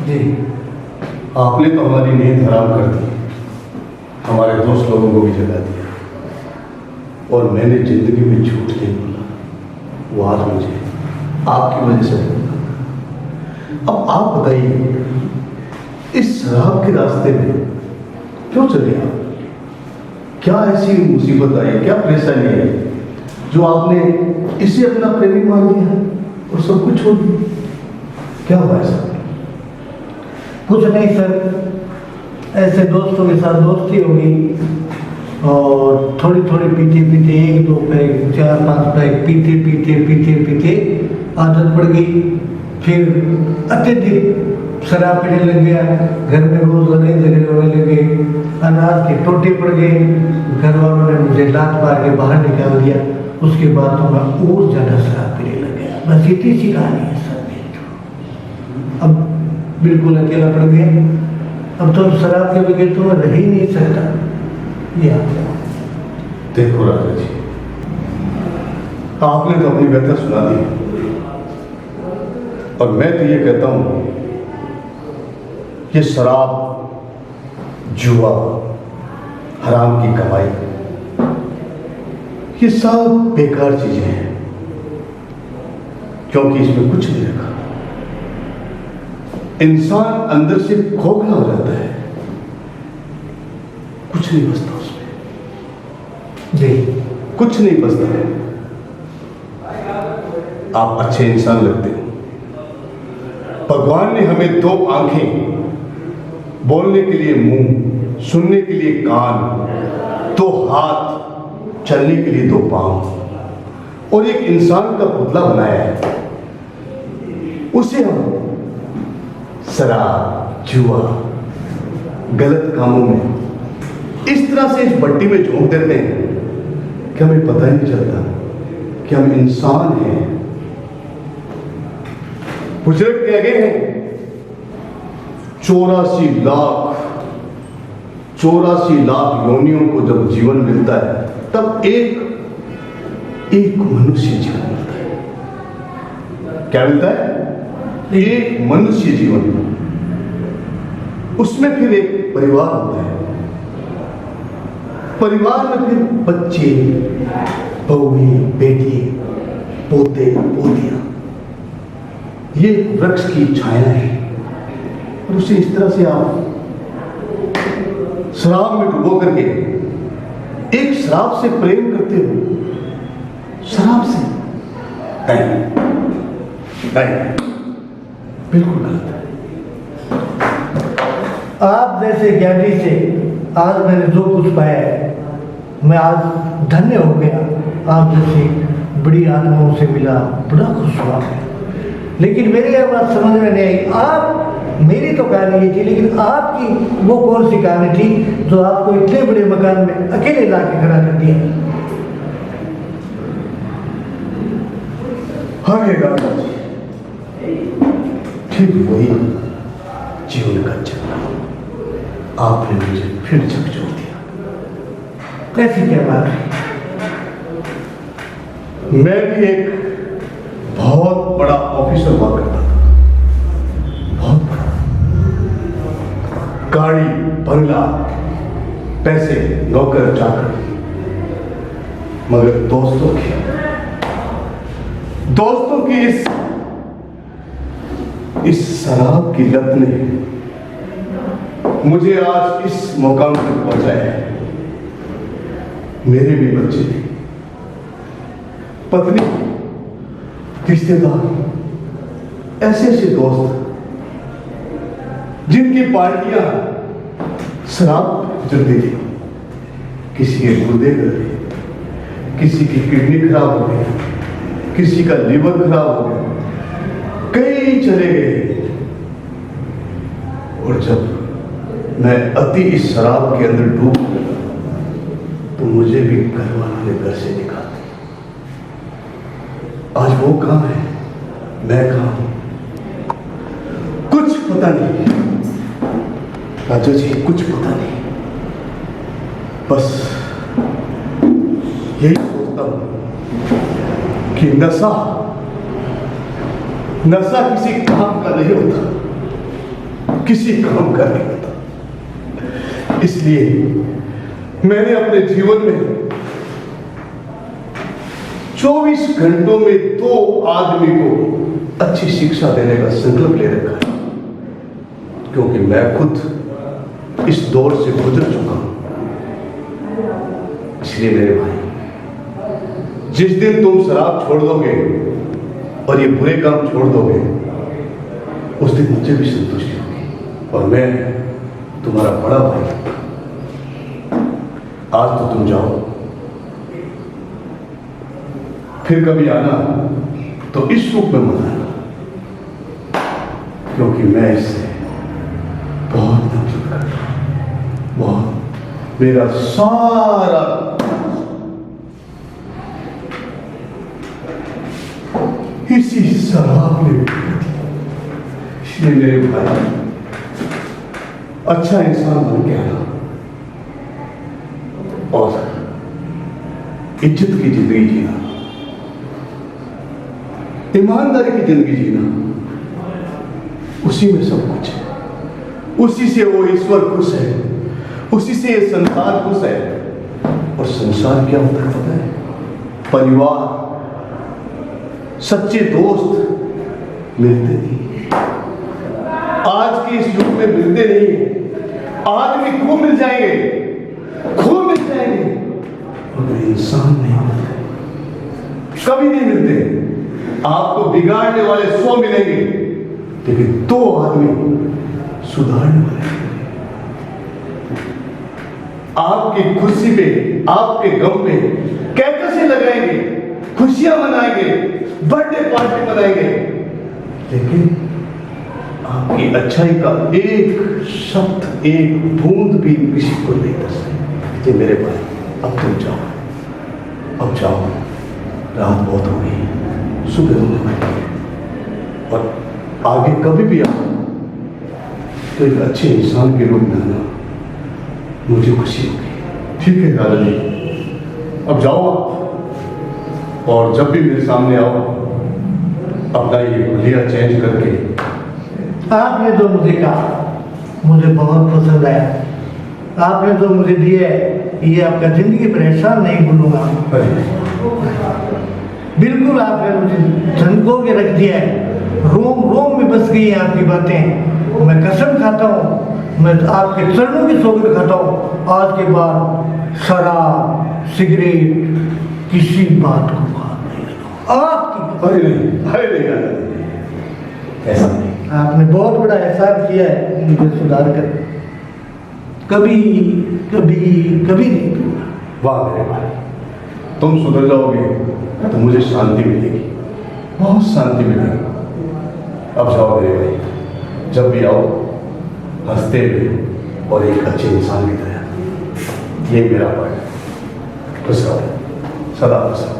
जी। आपने तो हमारी नींद हराम कर दी, हमारे दोस्त लोगों को भी जगा दिया, और मैंने जिंदगी में झूठ नहीं बोला, वो आज मुझे आपकी वजह से बोला। अब आप बताइए, इस शराब के रास्ते में क्यों चले आप? क्या ऐसी मुसीबत आई, क्या परेशानी आई जो आपने इसे अपना प्रेमी मान लिया और सब कुछ छोड़ दिया? क्या हुआ ऐसा? कुछ नहीं सर, ऐसे दोस्तों के साथ दोस्ती होगी और थोड़ी थोड़ी पीते पीते 1-2 पैग 4-5 पैग पीते पीते पीते पीते आदत पड़ गई। फिर अत्यधिक शराब पीने लग गया, घर में रोज लड़ाई झगड़े होने लगे, अनाज के टोटे पड़ गए, घर वालों ने मुझे लात मार के बाहर निकाल दिया। उसके बाद तो मैं और ज़्यादा शराब पीने लग गया। बस इतनी सी कहानी है सर मेरी। अब बिल्कुल अकेला पड़ गया, अब तो शराब के बगैर तो मैं रह ही नहीं सकता। ये देखो राजा जी, आपने तो अपनी व्यथा सुना दी, और मैं तो ये कहता हूं, ये शराब, जुआ, हराम की कमाई, ये सब बेकार चीजें हैं, क्योंकि इसमें कुछ नहीं रखा। इंसान अंदर से खोखला हो जाता है, कुछ नहीं बचता उसमें जी। कुछ नहीं बचता। आप अच्छे इंसान लगते हो, भगवान ने हमें 2 आंखें, बोलने के लिए मुंह, सुनने के लिए कान, 2 हाथ, चलने के लिए 2 पांव, और एक इंसान का पुतला बनाया है। उसे हम शराब, जुआ, गलत कामों में इस तरह से इस भट्टी में झोंक देते हैं कि हमें पता ही नहीं चलता कि हम इंसान हैं। बुजुर्ग कह गए हैं, 84 लाख योनियों को जब जीवन मिलता है, तब एक मनुष्य जीवन मिलता है। क्या मिलता है? एक मनुष्य जीवन। उसमें फिर एक परिवार होता है, परिवार में फिर बच्चे, बहुएं, बेटी, पोते, पोतियां, ये वृक्ष की छाया है। और उसे इस तरह से आप शराब में डुबो करके एक शराब से प्रेम करते हो, शराब से नहीं, बिल्कुल गलत है। आप जैसे ज्ञानी से आज मैंने जो कुछ पाया है, मैं आज धन्य हो गया। आप जैसी बड़ी आत्माओं से मिला, बड़ा खुश हुआ मैं। लेकिन मेरी यह बात समझ में नहीं आई, आप, मेरी तो कहानी ये थी, लेकिन आपकी वो कौन सी कहानी थी जो आपको इतने बड़े मकान में अकेले ला के खड़ा कर दिया? हाँ राजा जी, ठीक वही जीवन का चक्र आपने मुझे फिर झकझोर दिया। कैसी क्या बात है? मैं भी एक बहुत बड़ा ऑफिसर हुआ करता था, बहुत बड़ा, गाड़ी, बंगला, पैसे, नौकर चाकर, मगर दोस्तों की इस शराब की लत ने मुझे आज इस मुकाम तक पहुंचाया है। मेरे भी बच्चे, पत्नी, रिश्तेदार, ऐसे दोस्त जिनकी पार्टियां शराब चलती थी, किसी के गुर्दे गए, किसी की किडनी खराब हो गई, किसी का लीवर खराब हो गया, कई चले गए। और जब मैं अति इस शराब के अंदर डूब गया, तो मुझे भी घर वालों ने घर से निकाल दिया। आज वो कहां है, मैं कहां हूं, कुछ पता नहीं राजा जी, कुछ पता नहीं। बस यही सोचता हूं कि नशा किसी काम का नहीं होता। किसी काम का नहीं होता। इसलिए मैंने अपने जीवन में 24 घंटों में 2 आदमी को अच्छी शिक्षा देने का संकल्प ले रखा है, क्योंकि मैं खुद इस दौर से गुजर चुका हूं। इसलिए मेरे भाई, जिस दिन तुम शराब छोड़ दोगे और ये बुरे काम छोड़ दोगे, उस दिन मुझे भी संतुष्टि होगी और मैं तुम्हारा बड़ा भाई। आज तो तुम जाओ, फिर कभी आना तो इस रूप में मत आना, क्योंकि मैं इससे बहुत नफरत करता हूं, बहुत। मेरा सारा इसी शराब में, इसलिए मेरे भाई, अच्छा इंसान बन के आना और इज्जत की जिंदगी जीना, ईमानदारी की जिंदगी जीना, उसी में सब कुछ है। उसी से वो ईश्वर खुश है, उसी से ये संसार खुश है। और संसार क्या होता है पता है? परिवार, सच्चे दोस्त मिलते नहीं, आज के इस युग में मिलते नहीं। आदमी खूब मिल जाएंगे, खूब मिल जाएंगे, मगर इंसान नहीं मिलते, कभी नहीं मिलते। आपको बिगाड़ने वाले 100 मिलेंगे, लेकिन 2 आदमी सुधारने वाले। आपकी खुशी पे, आपके गम पे कैसे लगाएंगे, खुशियां मनाएंगे, बर्थडे पार्टी मनाएंगे, लेकिन आपकी अच्छाई का एक शब्द, एक बूंद भी किसी को नहीं दसते। मेरे भाई, अब तुम जाओ, अब जाओ, रात बहुत हो गई, सुबह होने वाली है। और आगे कभी भी आओ तो एक अच्छे इंसान के रूप में आना, मुझे खुशी होगी। ठीक है दादाजी, अब जाओ आप, और जब भी मेरे सामने आओ अपना ये हुलिया चेंज करके। आपने जो मुझे कहा मुझे बहुत पसंद आया। आपने जो मुझे दिया ये आपका जिंदगी पर एहसान नहीं भूलूंगा। बिल्कुल आपने मुझे झंझों के रख दिया है, रोम रोम में बस गई हैं आपकी बातें। मैं कसम खाता हूँ, मैं आपके चरणों की सौगंध खाता हूँ, आज के बाद शराब सिगरेट किसी बात को बात नहीं लगा आपकी। अरे नहीं, ऐसा नहीं। आपने बहुत बड़ा एहसान किया है मुझे सुधार कर, कभी कभी कभी नहीं भूलना। वाह मेरे भाई, तुम सुधर जाओगे तो मुझे शांति मिलेगी, बहुत शांति मिलेगी। अब जाओ मेरे भाई, जब भी आओ हंसते हुए और एक अच्छे इंसान की तरह। ये मेरा पार्ट, खुश रहो, सदा खुश रहो।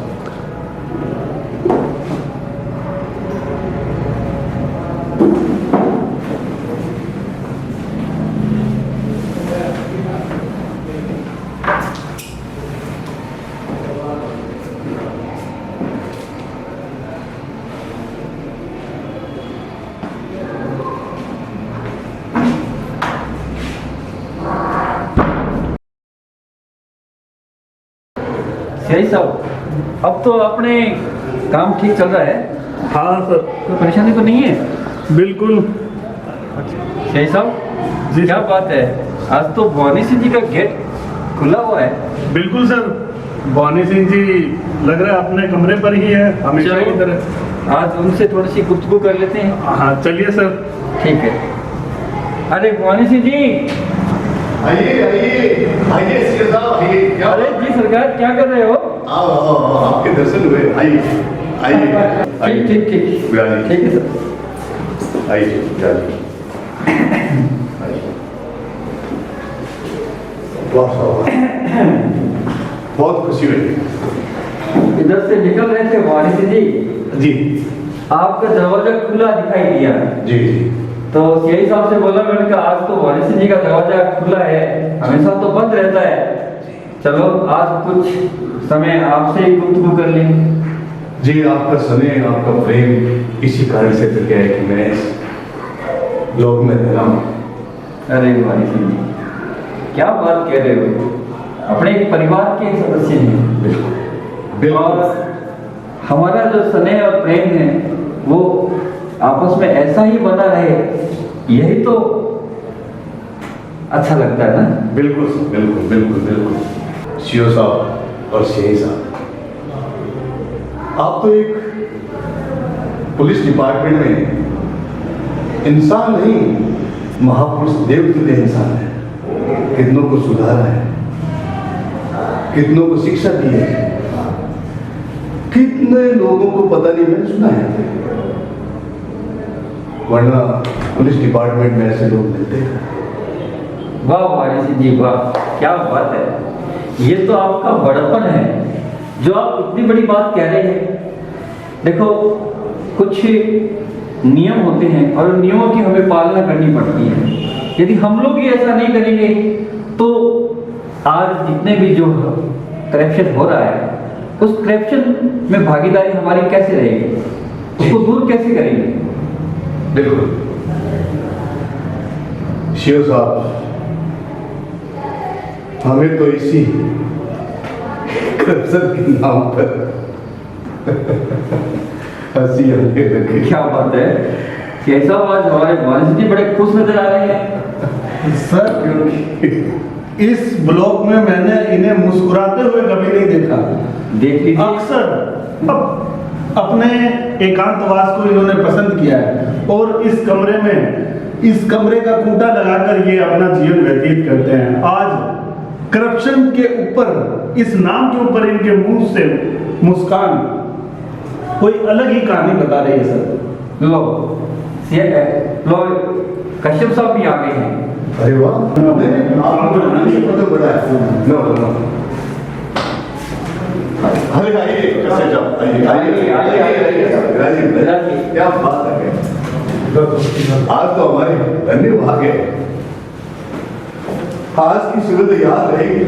सही साहब, अब तो अपने काम ठीक चल रहा है? हाँ सर, कोई परेशानी तो नहीं है? बिल्कुल। सही साहब जी क्या बात है, आज तो भवानी सिंह जी का गेट खुला हुआ है। बिल्कुल सर, भवानी सिंह जी लग रहा है अपने कमरे पर ही है हमेशा की तरह। आज उनसे थोड़ी सी गुफ्तगू कर लेते हैं। हाँ चलिए सर। ठीक है। अरे भवानी सिंह जी, आइए आइए आइए सीएम साहब, आइए। क्या अरे जी सरकार, क्या कर रहे हो? आओ आओ आओ, आपके दर्शन हुए। आइए आइए ठीक ठीक ठीक बिराजी। ठीक है सर। आइए बिराजी, आइए। वाह साहब, बहुत खुशी हुई। इधर से निकल रहे थे भवानी सिंह जी, जी आपका दरवाजा खुला दिखाई दिया। जी जी। तो यही साहब से बोला, मैंने कहा आज तो भवानी सिंह जी का दरवाजा खुला है, हमेशा तो बंद रहता है, चलो आज कुछ समय आपसे ही गुफ्तगू कर लें। जी, आपका स्नेह, आपका प्रेम इसी कारण से तो क्या है कि मैं इस लोक में रह रहा हूँ। अरे वाणी सिंह जी, क्या बात कह रहे हो, अपने एक परिवार के सदस्य हैं और हमारा जो स्नेह और प्रेम है वो आपस में ऐसा ही बना रहे, यही तो अच्छा लगता है ना। बिल्कुल बिल्कुल बिल्कुल बिल्कुल सीओ साहब और सीआई साहब, आप तो एक पुलिस डिपार्टमेंट में इंसान नहीं, महापुरुष देवतुल्य इंसान है। कितनों को सुधारा है, कितनों को शिक्षा दी है, कितने लोगों को पता नहीं, मैंने सुना है, वरना पुलिस डिपार्टमेंट में ऐसे लोग मिलते हैं। वाह वाणी सिंह जी वाह, क्या बात है, ये तो आपका बड़प्पन है जो आप इतनी बड़ी बात कह रहे हैं। देखो कुछ नियम होते हैं और उन नियमों की हमें पालना करनी पड़ती है। यदि हम लोग ही ऐसा नहीं करेंगे तो आज जितने भी जो करप्शन हो रहा है उस करप्शन में भागीदारी हमारी कैसे रहेगी, उसको दूर कैसे करेंगे। बिल्कुल शिव साहब, हमें तो इसी करप्शन के नाम पर हंसी आने लगी। क्या बात है, कैसा आज हमारे वाणी जी बड़े खुश नजर आ रहे हैं। सर इस ब्लॉक में मैंने इन्हें मुस्कुराते हुए कभी नहीं देखा। देख लीजिए, अक्सर अपने एकांतवास को इन्होंने पसंद किया है और इस कमरे का खूंटा लगाकर ये अपना जीवन व्यतीत करते हैं। आज करप्शन के ऊपर, इस नाम के ऊपर इनके मुंह से मुस्कान कोई अलग ही कहानी बता रही है सर। लो कश्यप साहब भी आ गए हैं। अरे वाह, आपको बनाने से पता बड़ा है। नो नो, अरे आइए कैसे जाओ, आइए, क्या बात है। आज तो हमारे धन्य भाग है, आज की सुबह तो याद रहेगी।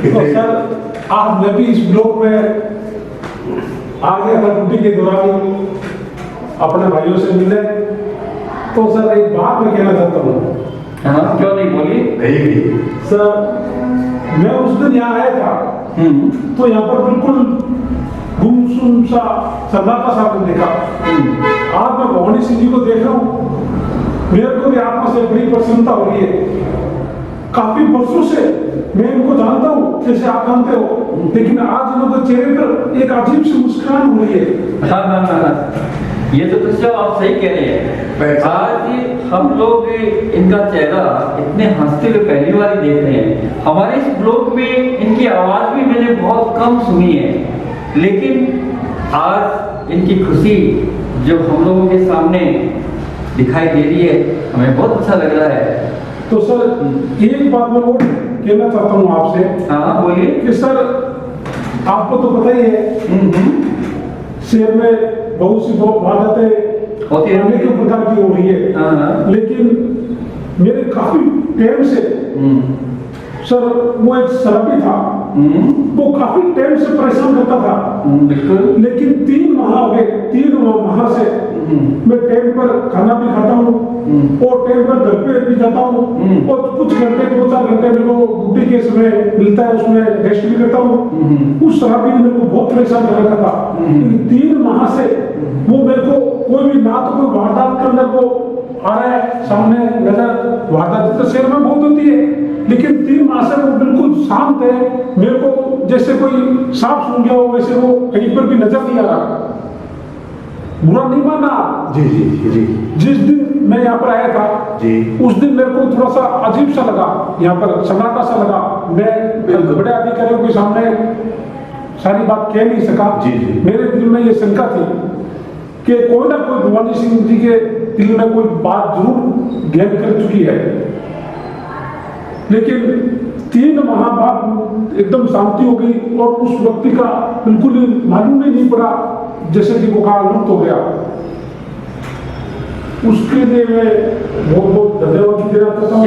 तो सर आज मैं भी इस ब्लॉक में आगे अगर ड्यूटी के दौरान अपने भाइयों से मिले तो सर एक बात मैं कहना चाहता हूँ। हाँ क्यों नहीं, बोलिए। सर मैं उस दिन यहाँ आया था तो यहाँ पर बिल्कुल गुमसुम सा सन्नाटा सा मैंने देखा। आज मैं भवानी सिंह जी को देख रहा हूँ, मेरे को भी आत्मा से बड़ी प्रसन्नता हो रही है। काफी वर्षों से मैं इनको जानता हूँ, जैसे आप जानते हो, लेकिन आज इन लोगों के चेहरे पर एक अजीब सी मुस्कान हो रही है। हाँ, ये तो दृश्य आप सही कह रहे हैं। आज हम लोग इनका चेहरा इतने हंसते हुए पहली बार ही देख रहे हैं। हमारे इस ब्लॉक में इनकी आवाज भी मैंने बहुत कम सुनी है, लेकिन आज इनकी खुशी जो हम लोगों के सामने दिखाई दे रही है, हमें बहुत अच्छा लग रहा है। तो सर एक बात मैं और कहना चाहता हूँ आपसे। हाँ बोलिए। कि सर आपको तो पता ही है शहर में बहुत सी वारदातें होती है, अनेक प्रकार की हो रही है, लेकिन मेरे काफी टाइम से सर वो एक शराबी था, वो काफी टाइम से परेशान करता था। बिल्कुल। लेकिन 3 माह हो गए, 3 माह से मैं टाइम पर खाना भी खाता हूँ और टाइम पर घर पे भी जाता हूँ और कुछ घंटे 2-4 घंटे मेरे को ड्यूटी के समय मिलता है, उसमें रेस्ट भी करता हूँ। उस शराबी ने मेरे को बहुत परेशान कर रखा था, लेकिन 3 माह से वो मेरे को कोई भी ना तो कोई वारदात के अंदर को आ रहा है सामने नजर, वारदात तो शहर में बहुत होती है, लेकिन 3 माह से वो बिल्कुल शांत है। मेरे को जैसे कोई सांप सूंघ गया हो वैसे वो कहीं पर भी नजर नहीं आ रहा। बुरा नहीं मानना। जी जी जी जी। जिस दिन मैं यहाँ पर आया था जी, उस दिन मेरे को थोड़ा सा अजीब सा लगा, यहाँ पर सन्नाटा सा लगा। मैं बड़े अधिकारियों के सामने सारी बात कह नहीं सका। जी जी। मेरे दिल में ये शंका थी कि कोई ना कोई भवानी सिंह जी के दिल में कोई बात जरूर गैर कर चुकी है, लेकिन 3 माह बाद एकदम शांति हो गई और उस व्यक्ति का बिल्कुल ही मालूम ही नहीं पड़ा, जैसे कि वो कहा लुप्त हो गया। उसके लिए मैं बहुत बहुत धन्यवाद देना चाहता हूँ।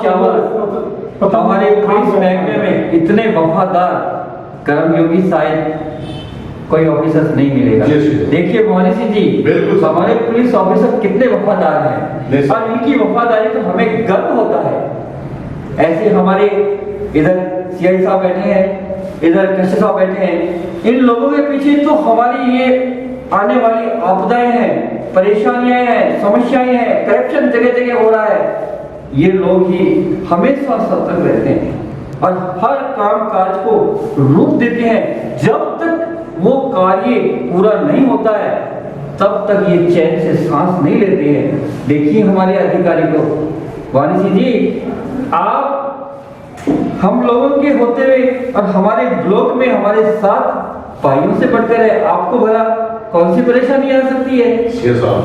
क्या बात, हमारे पुलिस महकमे में इतने वफादार कर्मयोगी शायद कोई ऑफिसर नहीं मिलेगा। जी, जी। देखिए मोहनी सिंह जी, बिल्कुल। हमारे पुलिस ऑफिसर कितने वफादार जी, हैं सर। और इनकी वफादारी तो हमें गर्व होता है। ऐसे हमारे इधर सीआई साहब बैठे हैं, इधर कश्यप साहब बैठे हैं, इन लोगों के पीछे तो हमारी ये आने वाली आपदाएं हैं, परेशानियां हैं, समस्याएं हैं, करप्शन जगह जगह हो रहा है, ये लोग ही हमेशा सतर्क रहते हैं और हर काम काज को रूप देते हैं। जब तक वो कार्य पूरा नहीं होता है तब तक ये चैन से सांस नहीं लेते हैं। देखिए हमारे अधिकारी को, वाणी सिंह जी, आप हम लोगों के होते हुए और हमारे ब्लॉक में हमारे साथ भाइयों से बढ़कर है, आपको भला कौन सी परेशानी आ सकती है? शेर साहब,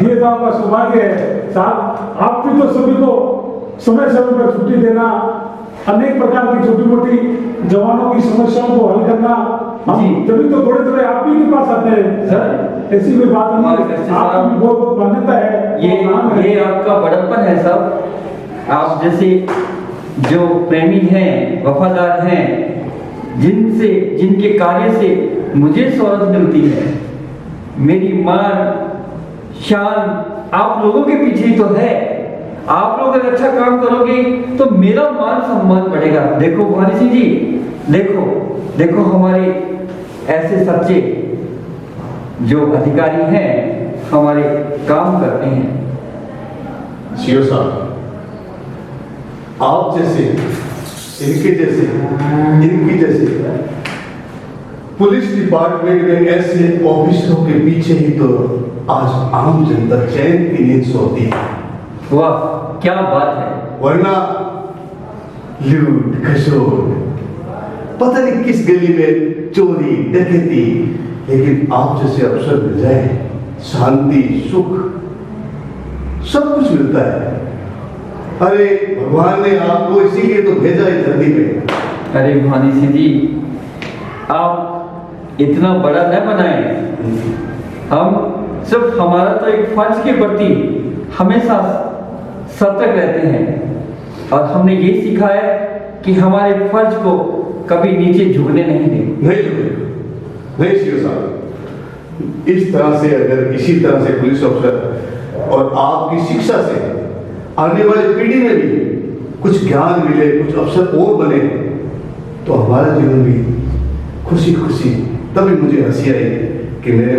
ये तो आपका सौभाग्य है साहब, आप भी तो सभी को समय समय पर छुट्टी देना, अनेक प्रकार की छोटी मोटी जवानों की समस्याओं को हल करना, जी। तभी तो थोड़े थोड़े आप ही के पास आते हैं सर, ऐसी कोई बात नहीं है, आपकी बहुत बहुत मान्यता है। ये आपका बड़प्पन है साहब। आप जैसे जो प्रेमी हैं, वफादार हैं, जिनसे जिनके कार्य से मुझे शौहरत मिलती है, मेरी मान शान आप लोगों के पीछे ही तो है। आप लोग अगर अच्छा काम करोगे तो मेरा मान सम्मान बढ़ेगा। देखो भानी सिंह जी, देखो देखो हमारे ऐसे सच्चे जो अधिकारी हैं हमारे काम करते हैं। शेर साहब, आप जैसे, इनके जैसे, इनकी जैसे पुलिस डिपार्टमेंट में ऐसे ऑफिसरों के पीछे ही तो आज आम जनता चैन की नींद सोती है। वाह क्या बात है। वरना लूट खसोट, पता नहीं किस गली में चोरी डकैती, लेकिन आप जैसे अफसर मिल जाए, शांति सुख सब कुछ मिलता है। अरे भगवान ने आपको इसीलिए तो भेजा है धरती पे। अरे भानी सिंह जी, आप इतना बड़ा न बनाए। हम सिर्फ हमारा तो एक फर्ज के प्रति हमेशा सतर्क रहते हैं और हमने ये सीखा है कि हमारे फर्ज को कभी नीचे झुकने नहीं दें। नहीं शेर साहब, इस तरह से अगर इसी तरह से पुलिस अफसर और आपकी शिक्षा से आने वाली पीढ़ी में भी कुछ ज्ञान मिले, कुछ अफसर और बने, तो हमारा जीवन भी खुशी खुशी, तभी मुझे हंसी आई कि मेरे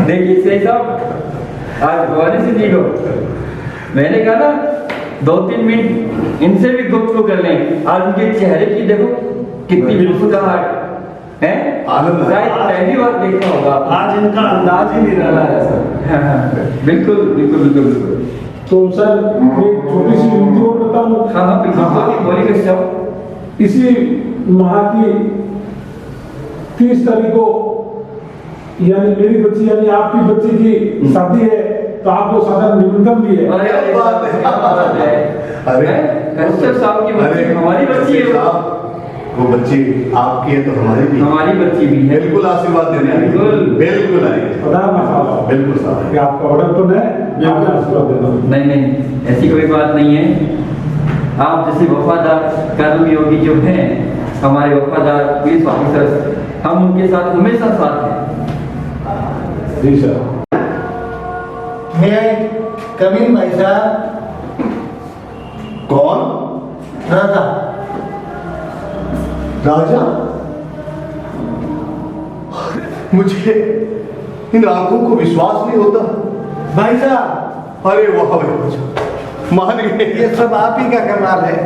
देखिए सही साहब, आज भवानी सिंह जी को मैंने कहा ना 2-3 मिनट इनसे भी गुफ्तगू कर लें। आज उनके चेहरे की देखो कितनी मुस्कुराहट है, आनंद शायद पहली बार देखा होगा। आज इनका अंदाज ही नहीं रहा है सर। बिल्कुल बिल्कुल बिल्कुल बिल्कुल। तो सर एक छोटी सी विनती और बताऊं। हाँ हाँ बिल्कुल, बोलिए कश्यप। इसी माह की 30 तारीख को यानी मेरी बच्ची यानी आपकी बच्ची की शादी है, तो आपको साधारण निमंत्रण भी है। अरे क्या बात है, क्या बात है। अरे कश्यप साहब की बच्ची हमारी बच्ची है। साहब, वो बच्ची आपकी है तो हमारी भी, हमारी बच्ची भी है। बिल्कुल आशीर्वाद देने आएंगे। बिल्कुल। बिल्कुल आएंगे। बिल्कुल साहब, कि आपका बड़प्पन है, आपका आशीर्वाद देना। नहीं नहीं, ऐसी कोई बात नहीं है। आप जैसे वफादार कर्मयोगी जो हैं, हमारे वफादार पुलिस ऑफिसर्स, हम उनके साथ हमेशा साथ हैं। जी सर। मैं कमीन भाई साहब। कौन? राजा। राजा? मुझे इन आंखों को विश्वास नहीं होता। भाई साहब, अरे वाह भाई, मान गए। ये सब आप ही का कमाल है।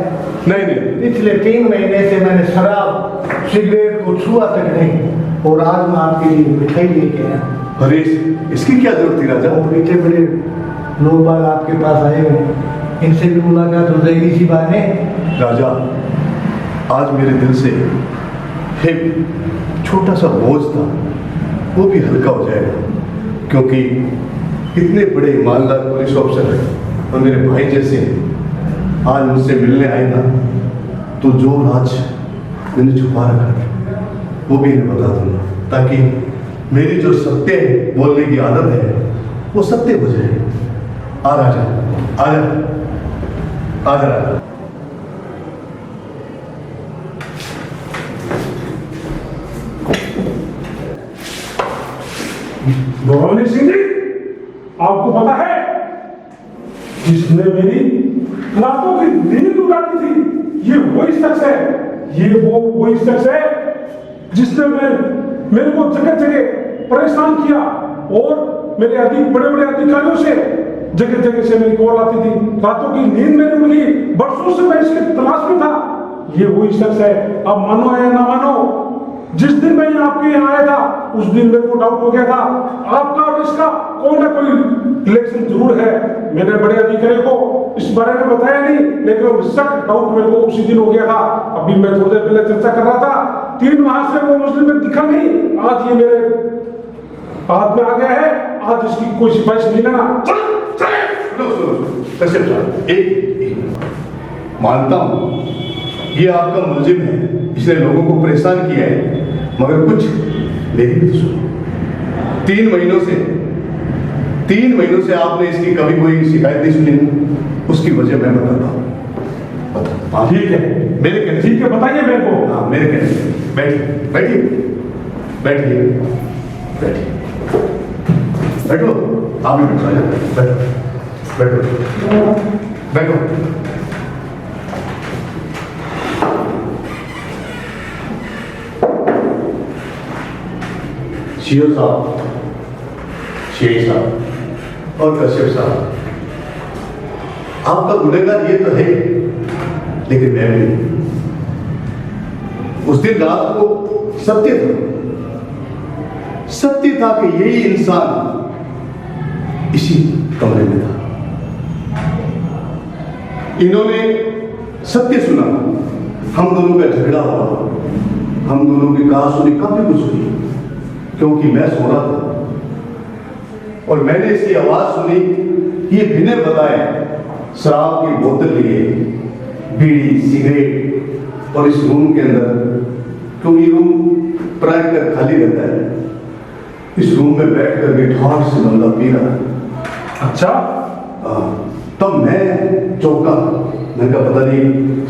नहीं नहीं, पिछले 3 महीने से मैंने शराब सिगरेट को छुआ तक नहीं, और आज मैं आपके लिए मिठाई लेके आया। अरे इसकी क्या जरूरत थी राजा? और मीठे बड़े लोग बाग आपके पास आए हुए, इनसे भी मुलाकात हो जाएगी इसी बहाने। राजा, आज मेरे दिल से एक छोटा सा बोझ था, वो भी हल्का हो जाएगा, क्योंकि इतने बड़े ईमानदार पुलिस ऑफिसर हैं और मेरे भाई जैसे आज मुझसे मिलने आए ना, तो जो राज मैंने छुपा रखा था वो भी इन्हें बता दूंगा, ताकि मेरी जो सत्य बोलने की आदत है वो सत्य हो जाए। आ राजा, आ जा, आ जा राजा। भवानी सिंह जी, आपको पता है जिसने मेरी रातों की नींद उड़ा दी थी, ये वही शख्स है, ये वही शख्स है जिसने मेरे को जगह जगह परेशान किया और मेरे बड़े बड़े अधिकारियों से जगह जगह से मेरी कॉल आती थी, रातों की नींद मेरी उड़ी, बरसों से मैं इसके तलाश में था। ये वही शख्स है। अब मानो या ना मानो, जिस दिन मैं आपके यहाँ आया था उस दिन मेरे को डाउट हो गया था आपका और इसका कोई ना कोई रिलेशन जरूर है। मैंने बड़े अधिकारी को इस बारे में बताया नहीं, लेकिन शक डाउट मेरे को उसी दिन हो गया था। अभी मैं थोड़ी देर पहले चर्चा कर रहा था, 3 माह से वो मुस्लिम में दिखा नहीं, आज ये मेरे हाथ में आ गया है, आज इसकी कोई सिफारिश नहीं लेना। कश्यप साहब, एक मानता हूं ये आपका मुलजिम है, इसने लोगों को परेशान किया है, मगर कुछ मेरी भी तो सुनो। 3 महीनों से आपने इसकी कभी कोई शिकायत नहीं सुनी, उसकी वजह मैं बताता हूँ। ठीक है, मेरे कहने ठीक है, बताइए मेरे को। हाँ, मेरे कहने से बैठिए बैठिए बैठिए बैठिए बैठो, आप भी बैठो, बैठो बैठो बैठो। शेर साहब और कश्यप साहब, आपका गुनहगार ये तो है, लेकिन मैं भी। उस दिन रात को सत्य था कि यही इंसान इसी कमरे में था। इन्होंने सत्य सुना, हम दोनों का झगड़ा हुआ, हम दोनों की कहा सुनी, काफी कुछ हुई, क्योंकि मैं सो रहा था और मैंने इसकी आवाज सुनी। ये बिना बताए शराब की बोतल लिए, बीड़ी, सिगरेट, और इस रूम के अंदर, क्योंकि रूम प्राय कर खाली रहता है, इस रूम में बैठ कर के ठाठ से बंदा पी रहा। अच्छा। तब मैं चौंका, मैंने कहा पता नहीं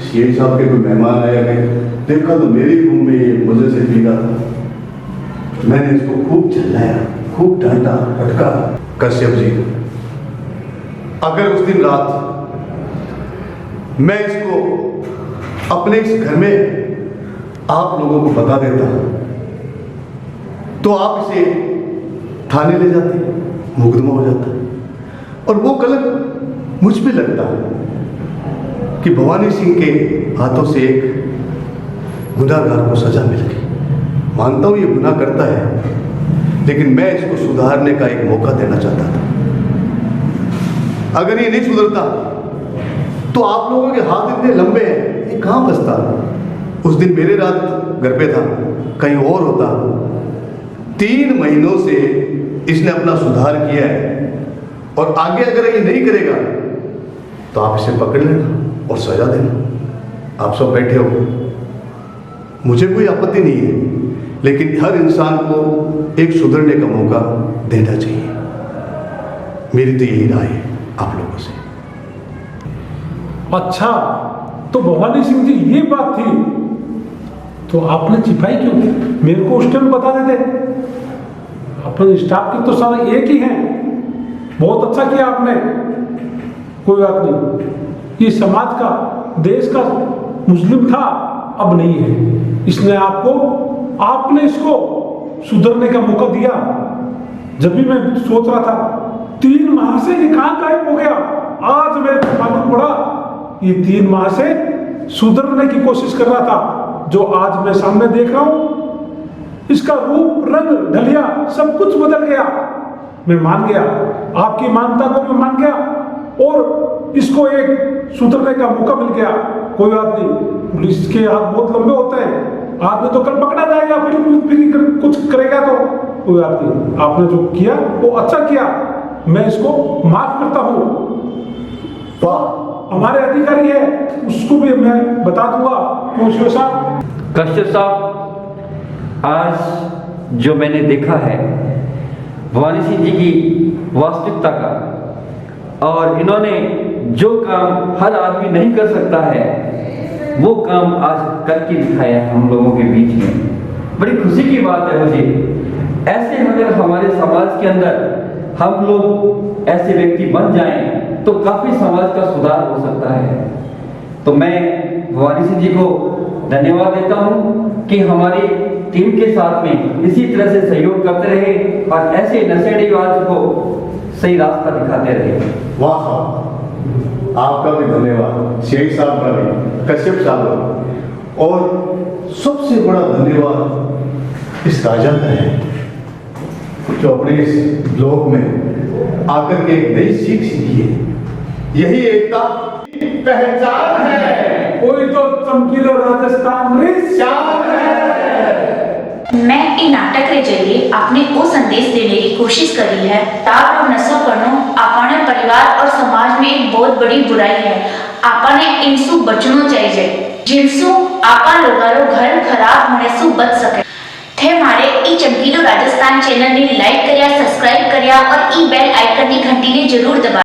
शेर साहब के कोई मेहमान आया है। देखा तो मेरे रूम में ये मजे से पी रहा था। मैंने इसको खूब चिल्लाया, खूब डांटा, फटका। कश्यप जी, अगर उस दिन रात मैं इसको अपने इस घर में आप लोगों को बता देता तो आप इसे थाने ले जाते, मुकदमा हो जाता, और वो कलंक मुझ पे लगता कि भवानी सिंह के हाथों से एक गुनाहगार को सजा मिल गई। मानता हूं ये गुनाह करता है, लेकिन मैं इसको सुधारने का एक मौका देना चाहता था। अगर ये नहीं सुधरता तो आप लोगों के हाथ इतने लंबे हैं, ये कहां बचता। उस दिन मेरे रात घर पे था, कहीं और होता। 3 महीनों से इसने अपना सुधार किया है, और आगे अगर ये नहीं करेगा तो आप इसे पकड़ लेना और सजा देना। आप सब बैठे हो, मुझे कोई आपत्ति नहीं है, लेकिन हर इंसान को एक सुधरने का मौका देना चाहिए। मेरी तो यही राय है आप लोगों से। अच्छा, तो भवानी सिंह जी ये बात थी, तो आपने छिपाई क्यों? मेरे को उस टाइम बता देते। अपने स्टाफ के तो सारे एक ही हैं। बहुत अच्छा किया आपने। कोई बात नहीं, ये समाज का, देश का मुस्लिम था, अब नहीं है। इसने आपने इसको सुधरने का मौका दिया। जब भी मैं सोच रहा था 3 माह से ये कहां गायब हो गया, आज मेरे को मालूम पड़ा ये 3 माह से सुधरने की कोशिश कर रहा था। जो आज मैं सामने देख रहा हूं, इसका रूप, रंग, ढलिया सब कुछ बदल गया। मैं मान गया, आपकी मानता को मैं मान गया, और इसको एक सुधरने का मौका मिल गया। कोई बात नहीं, पुलिस के हाथ बहुत लंबे होते हैं, आदमी तो कल पकड़ा जाएगा, फिर कुछ करेगा तो कोई बात नहीं। आपने जो किया वो अच्छा किया, मैं इसको माफ करता हूं। वाह, हमारे अधिकारी है, उसको भी मैं बता दूंगा। क्यों साहब? कश्यप साहब, आज जो मैंने देखा है भवानी सिंह जी की वास्तविकता का, और इन्होंने जो काम हर आदमी नहीं कर सकता है वो काम आज करके दिखाया हम लोगों के बीच में। बड़ी खुशी की बात है मुझे ऐसे अगर हमारे समाज के अंदर हम लोग ऐसे व्यक्ति बन जाएं तो काफी समाज का सुधार हो सकता है। तो मैं भवानी सिंह जी को धन्यवाद देता हूं कि हमारी टीम के साथ में इसी तरह से सहयोग करते रहे और ऐसे नशेड़ीबाज को सही रास्ता दिखाते रहे। वाह साहब, आपका भी धन्यवाद, शेख साहब का भी, कश्यप साहब का, और सबसे बड़ा धन्यवाद इस राजा का है जो अपने इस ब्लॉक में आकर के एक नई सीख सीखी है। यही एकता पहचान है, कोई तो चमकीला राजस्थान री शान है। मैं ई नाटक रे जरिए आपने वो संदेश देने की कोशिश करी है तार और नशा करनो आपने परिवार और समाज में एक बहुत बड़ी बुराई है। आपने इनसु बचनो चाहिए जिनसु आपा लोगारो घर खराब होने सु बच सके। थे मारे ई चमकीलो राजस्थान चैनल ने लाइक करिया, सब्सक्राइब करिया और ई बेल आइकन की घंटी ने जरूर दबा।